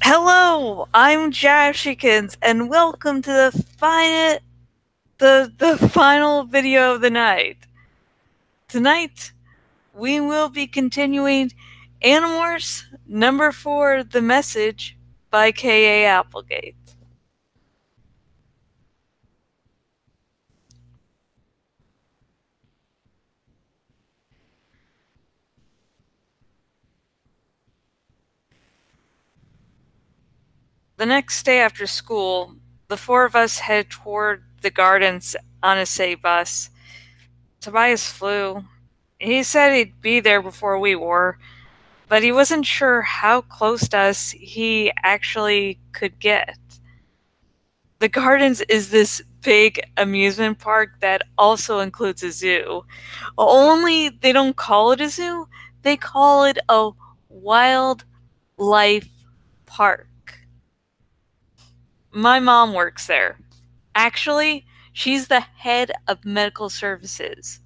Hello, I'm Jashikins, and welcome to the final video of the night. Tonight, we will be continuing Animorphs number 4, The Message by K.A. Applegate. The next day after school, the four of us head toward the gardens on a city bus. Tobias flew. He said he'd be there before we were, but he wasn't sure how close to us he actually could get. The Gardens is this big amusement park that also includes a zoo. Only they don't call it a zoo, they call it a wildlife park. My mom works there. Actually, she's the head of medical services,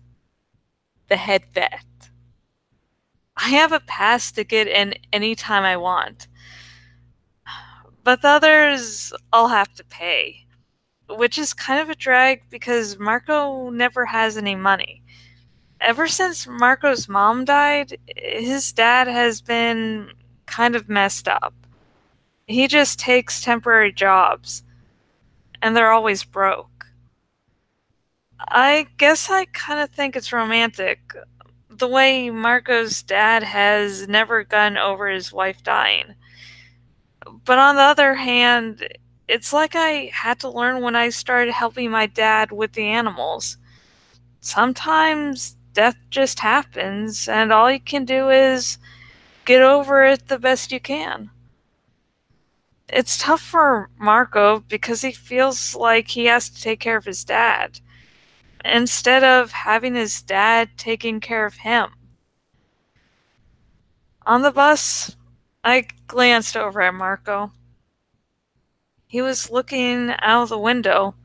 the head vet. I have a pass to get in anytime I want, but the others I'll have to pay, which is kind of a drag because Marco never has any money. Ever since Marco's mom died, his dad has been kind of messed up. He just takes temporary jobs, and they're always broke. I guess I kind of think it's romantic, the way Marco's dad has never gotten over his wife dying. But on the other hand, it's like I had to learn when I started helping my dad with the animals. Sometimes death just happens, and all you can do is get over it the best you can. It's tough for Marco because he feels like he has to take care of his dad, instead of having his dad taking care of him. On the bus, I glanced over at Marco. He was looking out of the window,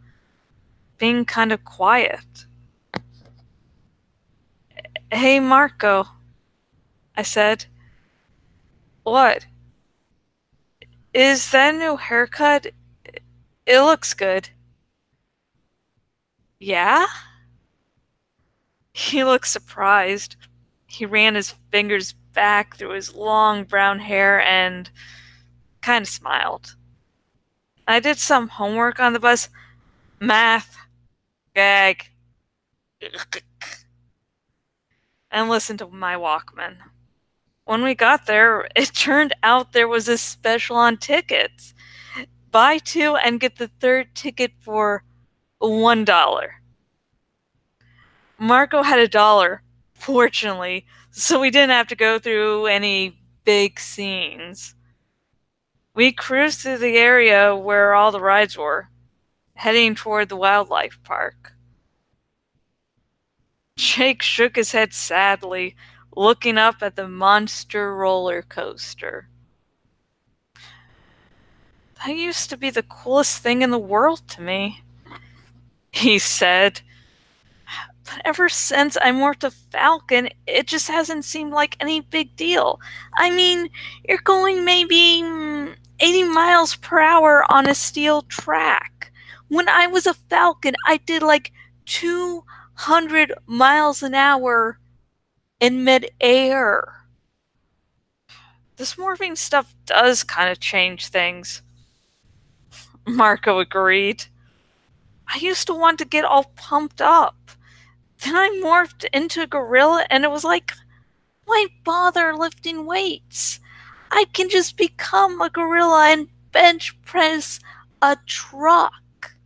being kind of quiet. "Hey, Marco," I said. "What? Is that a new haircut? It looks good." "Yeah?" He looked surprised. He ran his fingers back through his long brown hair and kind of smiled. "I did some homework on the bus. Math. Gag." And listened to my Walkman. When we got there, it turned out there was a special on tickets. Buy two and get the third ticket for $1. Marco had $1, fortunately, so we didn't have to go through any big scenes. We cruised through the area where all the rides were, heading toward the wildlife park. Jake shook his head sadly, looking up at the monster roller coaster. "That used to be the coolest thing in the world to me," he said. "But ever since I morphed a falcon, it just hasn't seemed like any big deal. I mean, you're going maybe 80 miles per hour on a steel track. When I was a falcon, I did like 200 miles an hour in midair." "This morphing stuff does kind of change things," Marco agreed. "I used to want to get all pumped up. Then I morphed into a gorilla and it was like, why bother lifting weights? I can just become a gorilla and bench press a truck."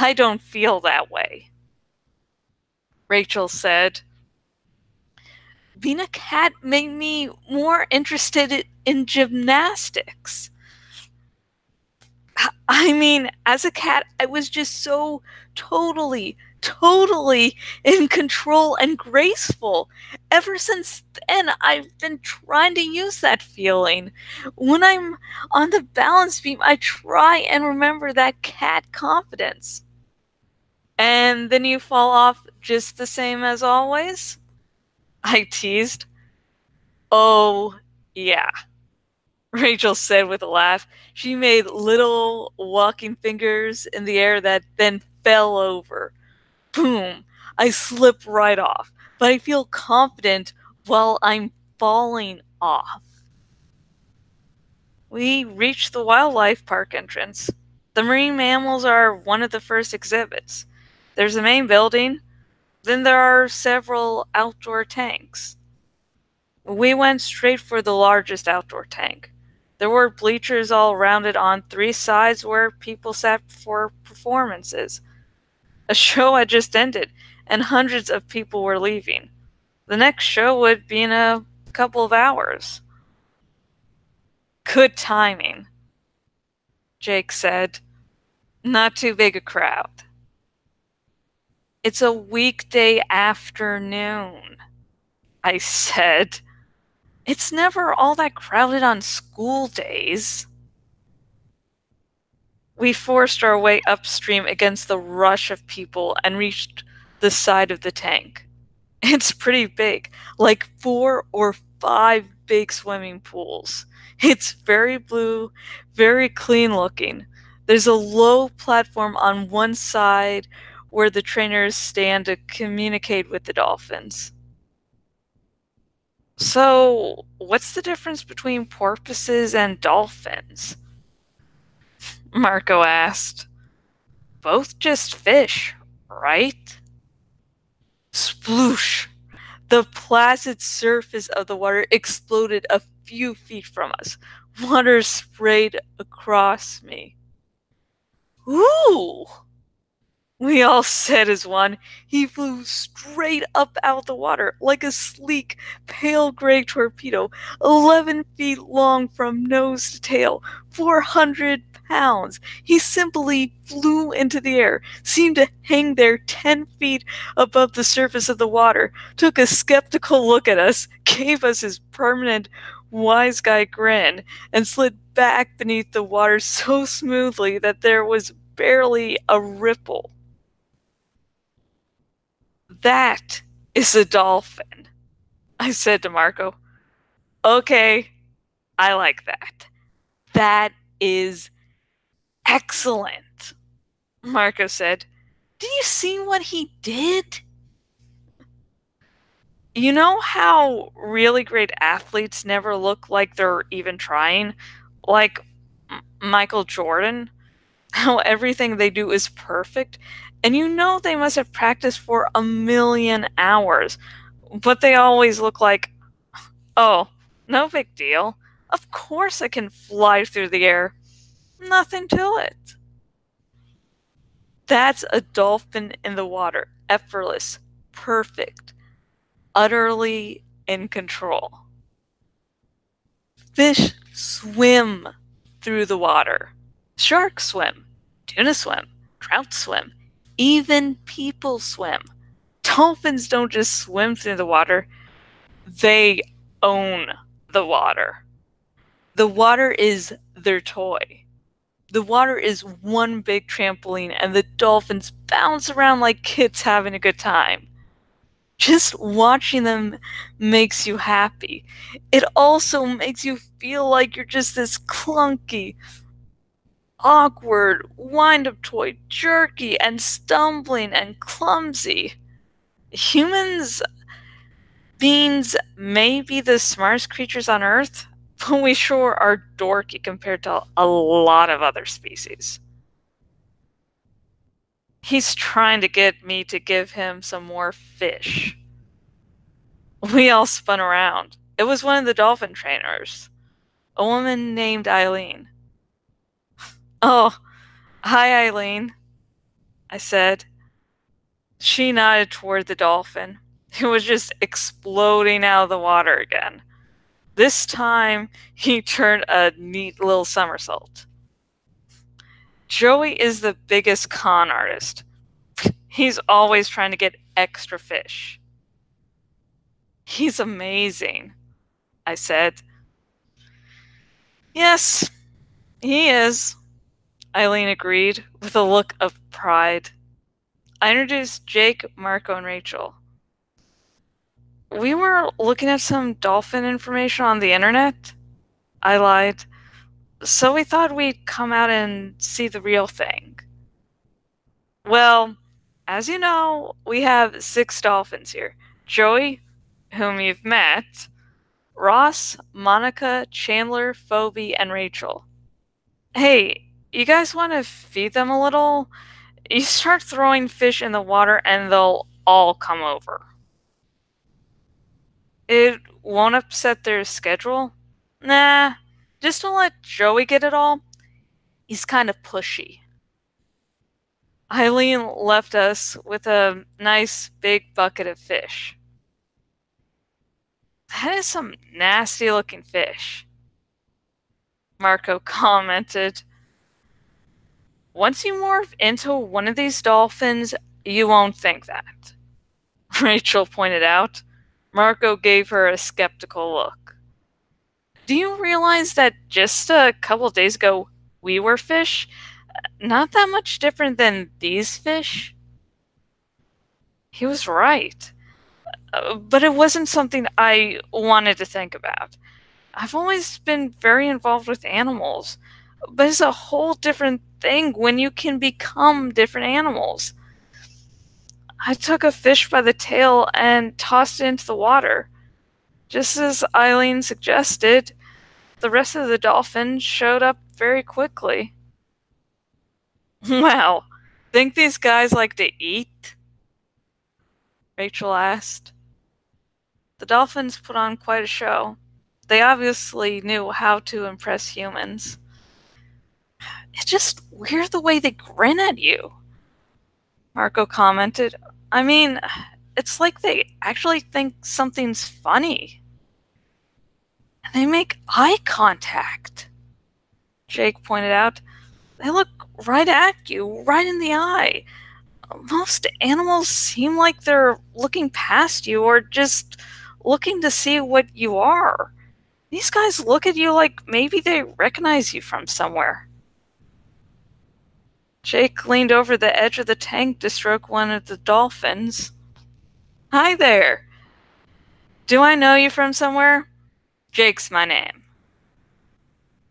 "I don't feel that way," Rachel said. "Being a cat made me more interested in gymnastics. I mean, as a cat, I was just so totally in control and graceful. Ever since then, I've been trying to use that feeling. When I'm on the balance beam, I try and remember that cat confidence." "And then you fall off just the same as always?" I teased. "Oh, yeah." Rachel said with a laugh. She made little walking fingers in the air that then fell over. Boom! I slip right off, but I feel confident while I'm falling off. We reach the wildlife park entrance. The marine mammals are one of the first exhibits. There's the main building, then there are several outdoor tanks. We went straight for the largest outdoor tank. There were bleachers all rounded on three sides where people sat for performances. A show had just ended, and hundreds of people were leaving. The next show would be in a couple of hours. Good timing, Jake said. Not too big a crowd. It's a weekday afternoon, I said. It's never all that crowded on school days. We forced our way upstream against the rush of people and reached the side of the tank. It's pretty big, like 4 or 5 big swimming pools. It's very blue, very clean looking. There's a low platform on one side where the trainers stand to communicate with the dolphins. So, what's the difference between porpoises and dolphins? Marco asked. Both just fish, right? Sploosh! The placid surface of the water exploded a few feet from us. Water sprayed across me. Ooh! We all said as one. He flew straight up out of the water like a sleek, pale gray torpedo, 11 feet long from nose to tail, 400 pounds. He simply flew into the air, seemed to hang there 10 feet above the surface of the water, took a skeptical look at us, gave us his permanent wise guy grin, and slid back beneath the water so smoothly that there was barely a ripple. That is a dolphin, I said to Marco. Okay, I like that. That is excellent, Marco said. Did you see what he did? You know how really great athletes never look like they're even trying? Like Michael Jordan? How everything they do is perfect? And you know they must have practiced for a million hours, but they always look like, oh, no big deal. Of course I can fly through the air. Nothing to it. That's a dolphin in the water. Effortless. Perfect. Utterly in control. Fish swim through the water. Sharks swim. Tuna swim. Trout swim. Even people swim. Dolphins don't just swim through the water. They own the water. The water is their toy. The water is one big trampoline, and the dolphins bounce around like kids having a good time. Just watching them makes you happy. It also makes you feel like you're just this clunky, awkward, wind-up toy, jerky and stumbling and clumsy. Humans beings may be the smartest creatures on Earth, but we sure are dorky compared to a lot of other species. He's trying to get me to give him some more fish. We all spun around. It was one of the dolphin trainers, a woman named Eileen. Oh, hi, Eileen, I said. She nodded toward the dolphin. It was just exploding out of the water again. This time, he turned a neat little somersault. Joey is the biggest con artist. He's always trying to get extra fish. He's amazing, I said. Yes, he is, Eileen agreed, with a look of pride. I introduced Jake, Marco, and Rachel. We were looking at some dolphin information on the internet, I lied. So we thought we'd come out and see the real thing. Well, as you know, we have 6 dolphins here. Joey, whom you've met, Ross, Monica, Chandler, Phoebe, and Rachel. Hey, you guys want to feed them a little? You start throwing fish in the water and they'll all come over. It won't upset their schedule? Nah, just don't let Joey get it all. He's kind of pushy. Eileen left us with a nice big bucket of fish. That is some nasty looking fish, Marco commented. Once you morph into one of these dolphins, you won't think that, Rachel pointed out. Marco gave her a skeptical look. Do you realize that just a couple days ago we were fish? Not that much different than these fish? He was right. But it wasn't something I wanted to think about. I've always been very involved with animals, but it's a whole different thing when you can become different animals. I took a fish by the tail and tossed it into the water. Just as Eileen suggested, the rest of the dolphins showed up very quickly. Wow, think these guys like to eat? Rachel asked. The dolphins put on quite a show. They obviously knew how to impress humans. It's just weird the way they grin at you, Marco commented. I mean, it's like they actually think something's funny. And they make eye contact, Jake pointed out. They look right at you, right in the eye. Most animals seem like they're looking past you or just looking to see what you are. These guys look at you like maybe they recognize you from somewhere. Jake leaned over the edge of the tank to stroke one of the dolphins. Hi there. Do I know you from somewhere? Jake's my name.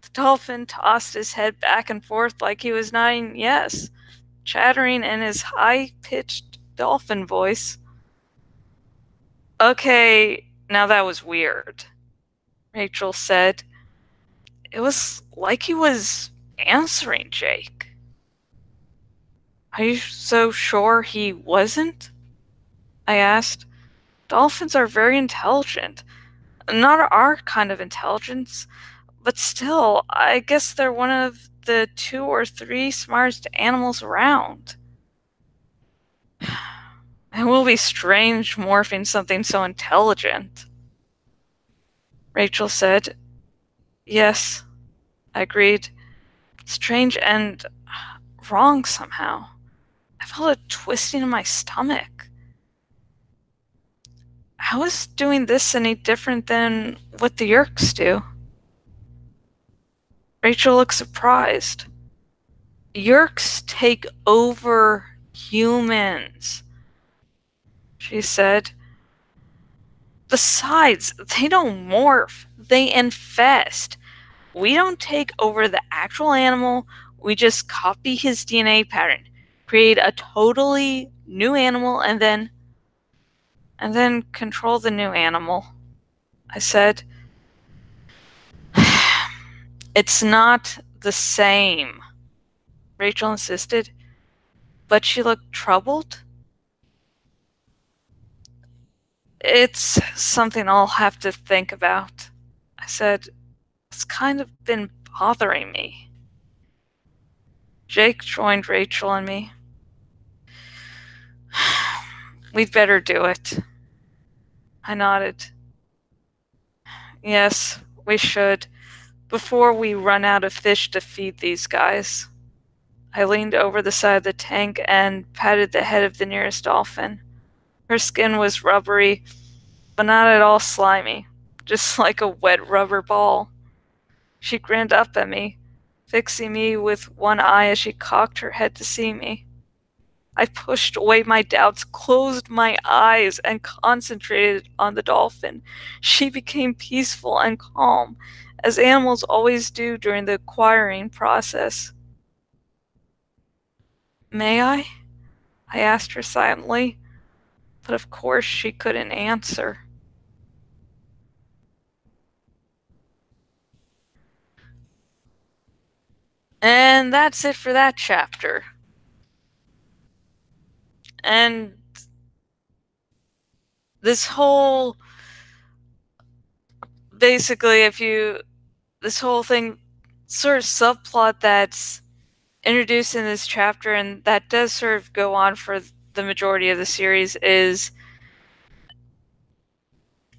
The dolphin tossed his head back and forth like he was nodding yes, chattering in his high-pitched dolphin voice. Okay, now that was weird, Rachel said. It was like he was answering Jake. Are you so sure he wasn't? I asked. Dolphins are very intelligent. Not our kind of intelligence, but still, I guess they're one of the 2 or 3 smartest animals around. It will be strange morphing something so intelligent, Rachel said. Yes, I agreed. Strange and wrong somehow. I felt a twisting in my stomach. How is doing this any different than what the Yerks do? Rachel looked surprised. Yerks take over humans, she said. Besides, they don't morph, they infest. We don't take over the actual animal, we just copy his DNA pattern, create a totally new animal, and then control the new animal, I said. It's not the same, Rachel insisted, but she looked troubled. It's something I'll have to think about, I said. It's kind of been bothering me. Jake joined Rachel and me. We'd better do it. I nodded. Yes, we should, before we run out of fish to feed these guys. I leaned over the side of the tank and patted the head of the nearest dolphin. Her skin was rubbery, but not at all slimy, just like a wet rubber ball. She grinned up at me, fixing me with one eye as she cocked her head to see me. I pushed away my doubts, closed my eyes, and concentrated on the dolphin. She became peaceful and calm, as animals always do during the acquiring process. May I? I asked her silently, but of course she couldn't answer. And that's it for that chapter. And this whole, basically, this whole thing, sort of subplot that's introduced in this chapter, and that does sort of go on for the majority of the series, is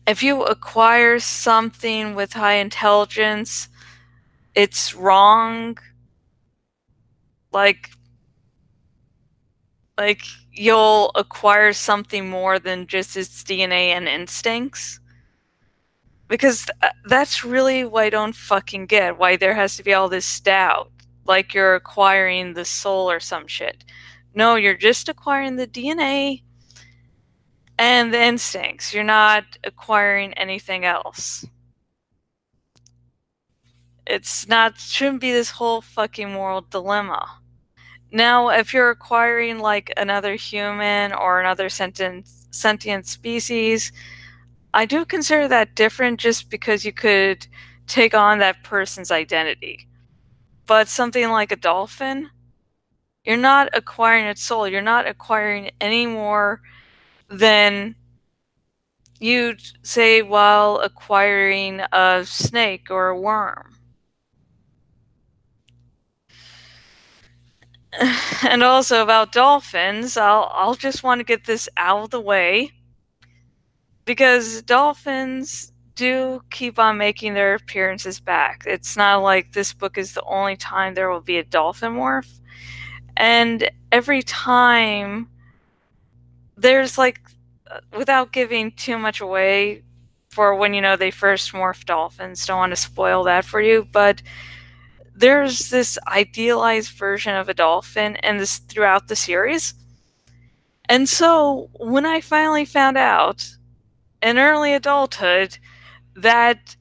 if you acquire something with high intelligence, it's wrong. Like, like you'll acquire something more than just its DNA and instincts. Because that's really what I don't fucking get. Why there has to be all this doubt. Like you're acquiring the soul or some shit. No, you're just acquiring the DNA and the instincts. You're not acquiring anything else. Shouldn't be this whole fucking moral dilemma. Now, if you're acquiring like another human or another sentient species, I do consider that different just because you could take on that person's identity. But something like a dolphin, you're not acquiring its soul. You're not acquiring any more than you'd say while acquiring a snake or a worm. And also about dolphins, I'll just want to get this out of the way, because dolphins do keep on making their appearances back. It's not like this book is the only time there will be a dolphin morph. And every time there's like, without giving too much away for when, they first morph dolphins, don't want to spoil that for you, but there's this idealized version of a dolphin and this throughout the series. And so when I finally found out in early adulthood that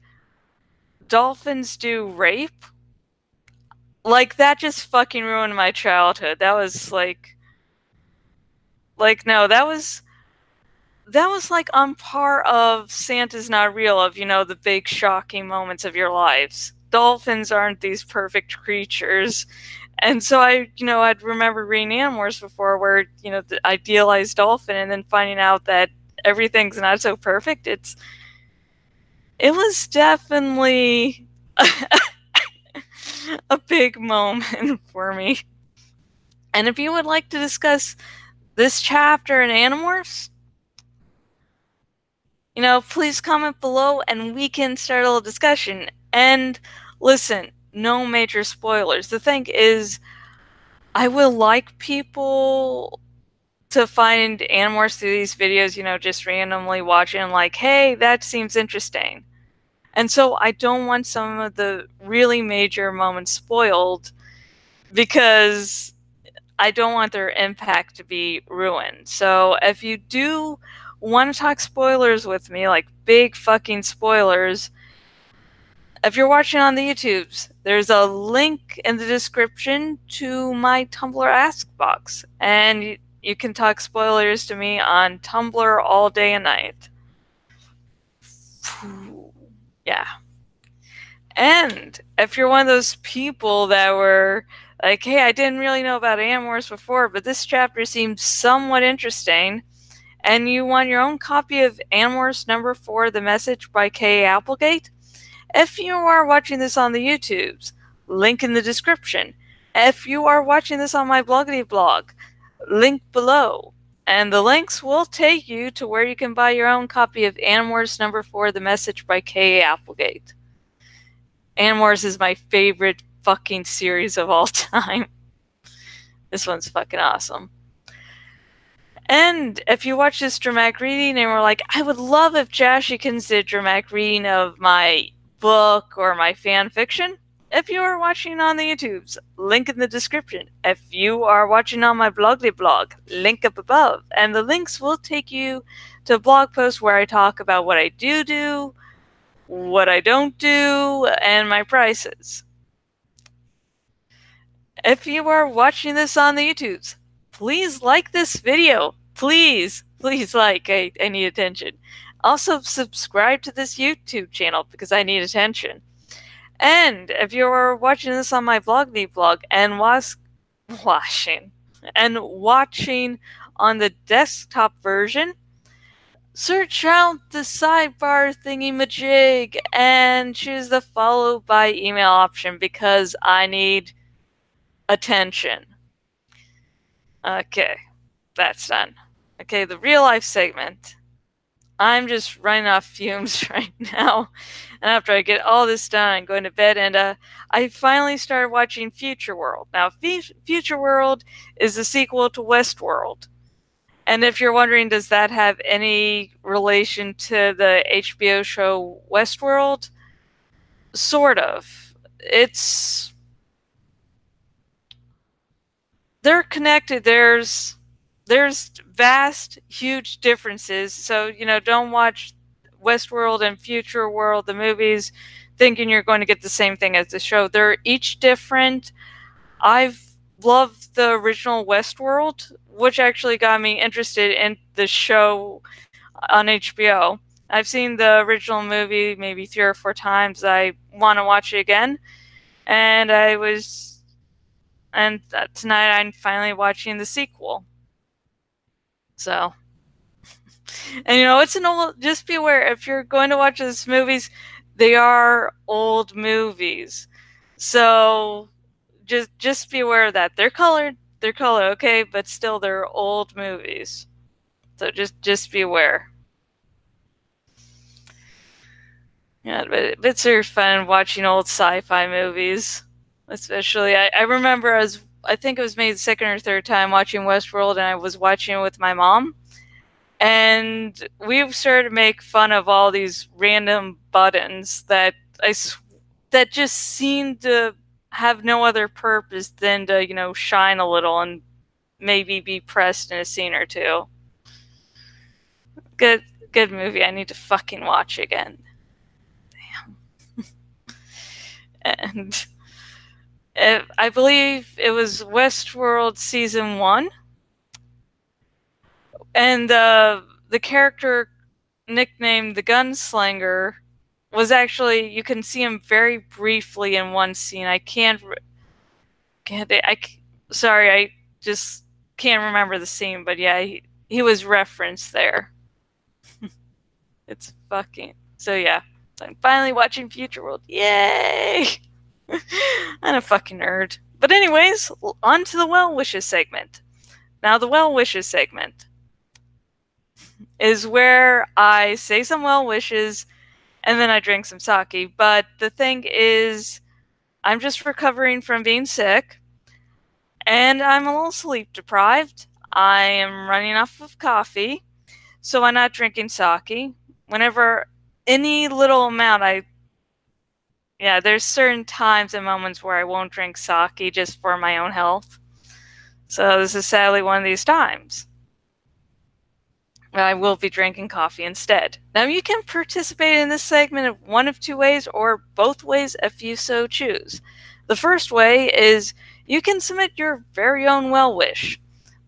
dolphins do rape, like that just fucking ruined my childhood. That was like no, that was like on par of Santa's not real, of the big shocking moments of your lives. Dolphins aren't these perfect creatures. And so I'd remember reading Animorphs before where, the idealized dolphin, and then finding out that everything's not so perfect. It was definitely a big moment for me. And if you would like to discuss this chapter in Animorphs, please comment below and we can start a little discussion. And listen, no major spoilers. The thing is, I will like people to find Animorphs through these videos, just randomly watching, like, hey, that seems interesting. And so I don't want some of the really major moments spoiled, because I don't want their impact to be ruined. So if you do want to talk spoilers with me, like big fucking spoilers, if you're watching on the YouTubes, there's a link in the description to my Tumblr Ask box, and you can talk spoilers to me on Tumblr all day and night. Yeah. And if you're one of those people that were like, hey, I didn't really know about Animorphs before, but this chapter seems somewhat interesting, and you want your own copy of Animorphs number 4, The Message by K. Applegate, if you are watching this on the YouTubes, link in the description. If you are watching this on my bloggity blog, link below. And the links will take you to where you can buy your own copy of Animorphs number 4, The Message by K. Applegate. Animorphs is my favorite fucking series of all time. This one's fucking awesome. And if you watch this dramatic reading and were like, I would love if Jash did a dramatic reading of my book or my fan fiction, if you are watching on the YouTubes, link in the description. If you are watching on my blogly blog, link up above. And the links will take you to blog posts where I talk about what I do, what I don't do, and my prices. If you are watching this on the YouTubes, please like this video. Please like. I need attention. Also, subscribe to this YouTube channel because I need attention. And if you're watching this on my blog and watching on the desktop version, search out the sidebar thingy-majig and choose the follow by email option because I need attention. Okay, that's done. Okay, the real life segment. I'm just running off fumes right now. And after I get all this done, I'm going to bed. And I finally started watching Future World. Now, Future World is the sequel to Westworld. And if you're wondering, does that have any relation to the HBO show Westworld? Sort of. They're connected. There's vast, huge differences. So, don't watch Westworld and Future World, the movies, thinking you're going to get the same thing as the show. They're each different. I've loved the original Westworld, which actually got me interested in the show on HBO. I've seen the original movie maybe 3 or 4 times. I want to watch it again. And tonight I'm finally watching the sequel. So, and it's an old, just be aware, if you're going to watch these movies, they are old movies. So, just be aware of that. They're colored, okay, but still they're old movies. So just be aware. Yeah, but it's very fun watching old sci-fi movies. Especially, I remember I think it was maybe the second or third time watching Westworld, and I was watching it with my mom. And we started to make fun of all these random buttons that just seem to have no other purpose than to, shine a little and maybe be pressed in a scene or two. Good movie. I need to fucking watch again. Damn. And I believe it was Westworld Season 1. And the character nicknamed the Gunslinger was actually, you can see him very briefly in one scene. I sorry, I just can't remember the scene, but yeah, he was referenced there. It's fucking, so yeah. So I'm finally watching Future World. Yay! I'm a fucking nerd. But anyways, on to the well wishes segment. Now the well wishes segment is where I say some well wishes and then I drink some sake. But the thing is, I'm just recovering from being sick and I'm a little sleep deprived. I am running off of coffee, so I'm not drinking sake. Whenever any little amount, there's certain times and moments where I won't drink sake just for my own health. So this is sadly one of these times. I will be drinking coffee instead. Now you can participate in this segment in one of 2 ways or both ways if you so choose. The first way is you can submit your very own well wish.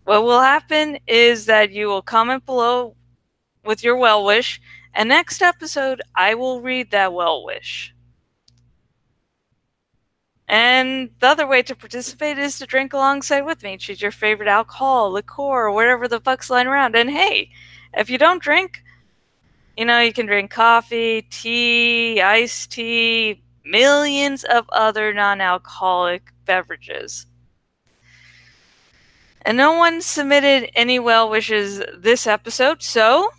What will happen is that you will comment below with your well wish, and next episode I will read that well wish. And the other way to participate is to drink alongside with me. Choose your favorite alcohol, liqueur, or whatever the fuck's lying around. And hey, if you don't drink, you can drink coffee, tea, iced tea, millions of other non-alcoholic beverages. And no one submitted any well wishes this episode, so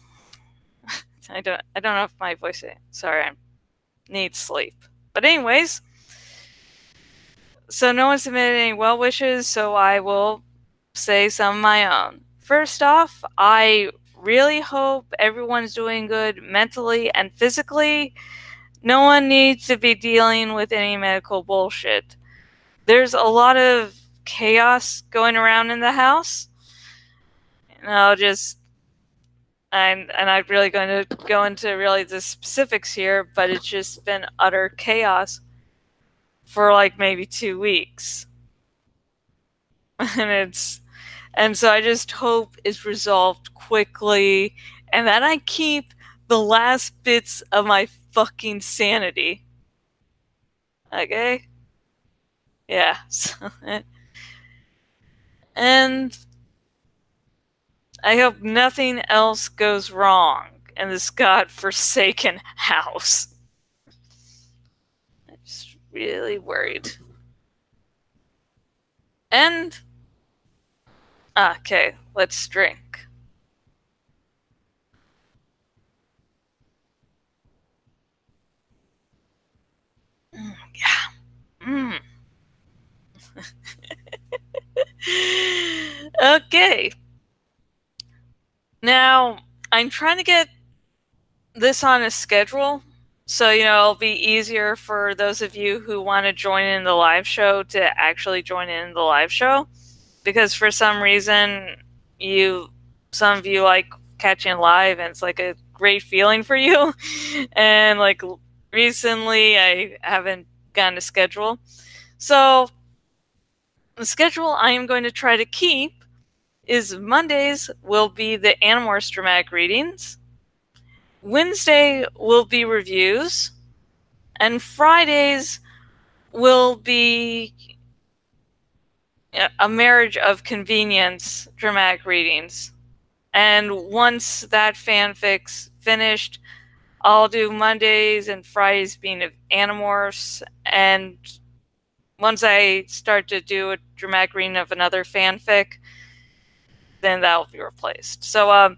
I don't know if my voice is, sorry, I need sleep. But anyways, so no one submitted any well wishes, so I will say some of my own. First off, I really hope everyone's doing good mentally and physically. No one needs to be dealing with any medical bullshit. There's a lot of chaos going around in the house. And I'm not really going to go into really the specifics here, but it's just been utter chaos for like maybe 2 weeks. And so I just hope it's resolved quickly and that I keep the last bits of my fucking sanity. Okay? Yeah. And I hope nothing else goes wrong in this godforsaken house. I'm just really worried. And okay, let's drink. Yeah. Mm. Okay. Now, I'm trying to get this on a schedule so, it'll be easier for those of you who want to join in the live show to actually join in the live show. Because for some reason, some of you like catching live and it's like a great feeling for you. And like recently, I haven't gotten a schedule. So, the schedule I am going to try to keep is Mondays will be the Animorphs dramatic readings, Wednesday will be reviews, and Fridays will be a marriage of convenience dramatic readings. And once that fanfic's finished, I'll do Mondays and Fridays being of Animorphs, and once I start to do a dramatic reading of another fanfic, then that'll be replaced. So,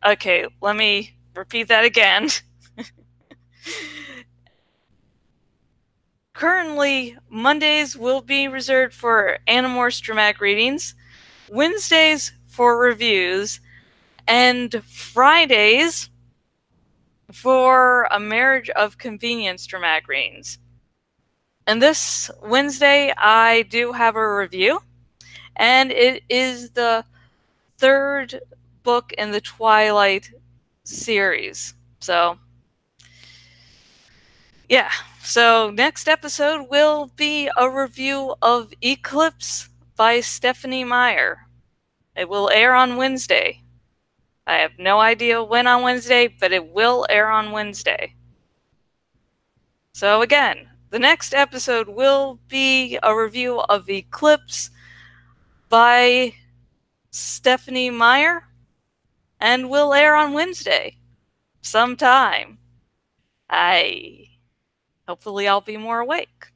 okay, let me repeat that again. Currently, Mondays will be reserved for Animorphs dramatic readings, Wednesdays for reviews, and Fridays for a marriage of convenience dramatic readings. And this Wednesday, I do have a review, and it is the third book in the Twilight series. So, yeah. So, next episode will be a review of Eclipse by Stephanie Meyer. It will air on Wednesday. I have no idea when on Wednesday, but it will air on Wednesday. So, again, the next episode will be a review of Eclipse by Stephanie Meyer and will air on Wednesday sometime. Hopefully I'll be more awake.